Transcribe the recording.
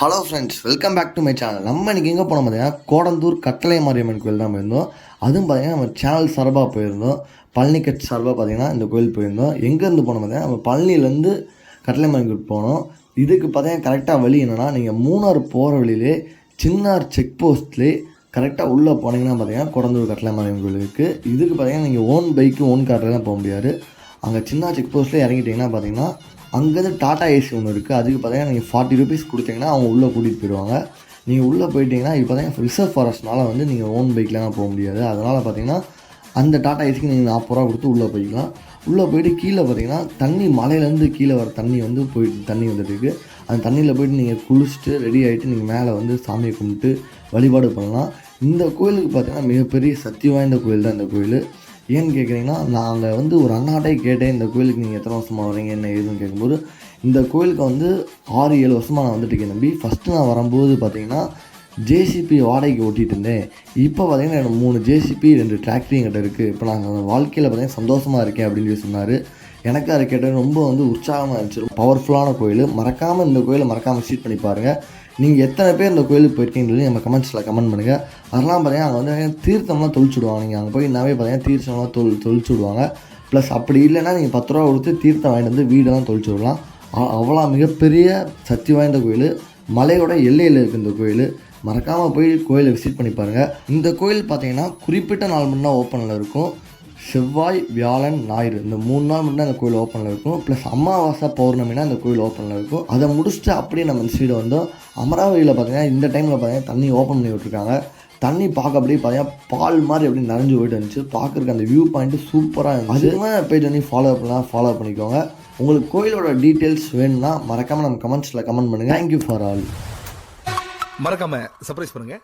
Hello friends, welcome back to my channel. நம்ம இன்றைக்கி எங்கே போனோம் பார்த்தீங்கன்னா, கோடந்தூர் கட்டளை மாரியம்மன் கோயில் தான் போயிருந்தோம். அதுவும் பார்த்தீங்கன்னா நம்ம சேனல் சார்பாக போயிருந்தோம். பழனிக்கட் சார்பாக பார்த்தீங்கன்னா இந்த கோயில் போயிருந்தோம். எங்கேருந்து போனோம் பார்த்தீங்கன்னா, நம்ம பழனிலேருந்து கட்டளை மாரியம்மன் கோயில் போனோம். இதுக்கு பார்த்தீங்கன்னா கரெக்டாக வழி என்னென்னா, நீங்கள் மூணார் போகிற வழியிலே சின்னார் செக் போஸ்ட்லேயே கரெக்டாக உள்ளே போனீங்கன்னா பார்த்தீங்கன்னா கோடந்தூர் கட்டளை மாரியம்மன் கோயில் இருக்குது. இதுக்கு பார்த்தீங்கன்னா நீங்கள் ஓன் பைக்கு ஓன் காரில் தான் போக முடியாது. அங்கே சின்னார் செக் போஸ்ட்லேயே இறங்கிட்டிங்கன்னா பார்த்தீங்கன்னா அங்கேருந்து டாடா ஏசி ஒன்று இருக்குது. அதுக்கு பார்த்தீங்கன்னா நீங்கள் 40 ரூபீஸ் கொடுத்தீங்கன்னா அவங்க உள்ளே கூட்டிகிட்டு போயிடுவாங்க. நீங்கள் உள்ளே போயிட்டீங்கன்னா இப்போ பார்த்தீங்கன்னா ரிசர்வ் ஃபாரஸ்ட்னால வந்து நீங்கள் ஓன் பைக்லாம் போக முடியாது. அதனால் பார்த்தீங்கன்னா அந்த டாடா ஏசிக்கு நீங்கள் 40 ரூபா கொடுத்து உள்ளே போய்க்கலாம். உள்ளே போயிட்டு கீழே பார்த்தீங்கன்னா தண்ணி மலையிலேருந்து கீழே வர தண்ணி வந்து போயிட்டு தண்ணி வந்துட்டுருக்கு. அந்த தண்ணியில் போய்ட்டு நீங்கள் குளிச்சுட்டு ரெடி ஆகிட்டு நீங்கள் மேலே வந்து சாமியை கும்பிட்டு வழிபாடு பண்ணலாம். இந்த கோயிலுக்கு பார்த்தீங்கன்னா மிகப்பெரிய சக்தி வாய்ந்த கோயில் தான் இந்த கோயில். ஏன்னு கேட்குறீங்கன்னா, நாங்கள் வந்து ஒரு அண்ணாட்டே கேட்டேன், இந்த கோயிலுக்கு நீங்கள் எத்தனை வருஷமாக வரீங்க என்ன ஏதுன்னு கேட்கும்போது, இந்த கோயிலுக்கு வந்து 6-7 வருஷமாக நான் வந்துட்டுருக்கேன் தம்பி. ஃபஸ்ட்டு நான் வரும்போது பார்த்தீங்கன்னா ஜேசிபி வாடகைக்கு ஓட்டிகிட்டு இருந்தேன். இப்போ பார்த்தீங்கன்னா எனக்கு 3 ஜேசிபி 2 டிராக்டர் என்கிட்ட இருக்குது. இப்போ நான் வாழ்க்கையில் பார்த்தீங்கன்னா சந்தோஷமாக இருக்கேன் அப்படின்னு சொல்லி சொன்னார். எனக்கு அதை கேட்டது ரொம்ப வந்து உற்சாகமாக இருந்துச்சு. பவர்ஃபுல்லான கோயில். மறக்காமல் இந்த கோயிலை மறக்காமல் விசிட் பண்ணி பாருங்கள். நீங்கள் எத்தனை பேர் இந்த கோயிலுக்கு போயிருக்கீங்கன்னு நம்ம கமெண்ட்ஸில் கமெண்ட் பண்ணுங்கள். அதெல்லாம் பார்த்தீங்கன்னா அங்கே வந்து தீர்த்தம்லாம் தொளிச்சுடுவாங்க. நீங்கள் அங்கே போய் நாவே பார்த்தீங்கன்னா தீர்த்தம்லாம் தொளிச்சு விடுவாங்க. ப்ளஸ் அப்படி இல்லைன்னா நீங்கள் 10 ரூபா கொடுத்து தீர்த்தம் வாங்கிட்டு வந்து வீடெல்லாம் தொளிச்சு விடலாம். அவ்வளோ மிகப்பெரிய சக்தி வாய்ந்த கோயில். மலையோட எல்லையில் இருக்குது இந்த கோயில். மறக்காமல் போய் கோயிலை விசிட் பண்ணி பாருங்கள். இந்த கோயில் பார்த்தீங்கன்னா குறிப்பிட்ட நாள் முன்னா ஓப்பனில் இருக்கும். செவ்வாய், வியாழன், ஞாயிறு இந்த 3 நாள் மட்டும் அந்த கோயில் ஓப்பனில் இருக்கும். ப்ளஸ் அமாவாசை, பௌர்ணமினா அந்த கோயில் ஓப்பனில் இருக்கும். அதை முடிச்சுட்டு அப்படியே நம்ம இந்த சைடு வந்தோம். அமராவதியில் பார்த்தீங்கன்னா இந்த டைமில் பார்த்தீங்கன்னா தண்ணி ஓப்பன் பண்ணி விட்ருக்காங்க. தண்ணி பார்க்க அப்படியே பார்த்தீங்கன்னா பால் மாதிரி அப்படி நனைஞ்சு போயிட்டு இருந்துச்சு. பார்க்குறக்கு அந்த வியூ பாயிண்ட்டு சூப்பராக இருந்துச்சு. அதுவுமே பேஜ் பண்ணி ஃபாலோ பண்ணிக்கோங்க. உங்களுக்கு கோயிலோட டீட்டெயில்ஸ் வேணும்னா மறக்காமல் நம்ம கமெண்ட்ஸில் கமெண்ட் பண்ணுங்கள். Thank you for all. மறக்காமல் சர்ப்ரைஸ் பண்ணுங்கள்.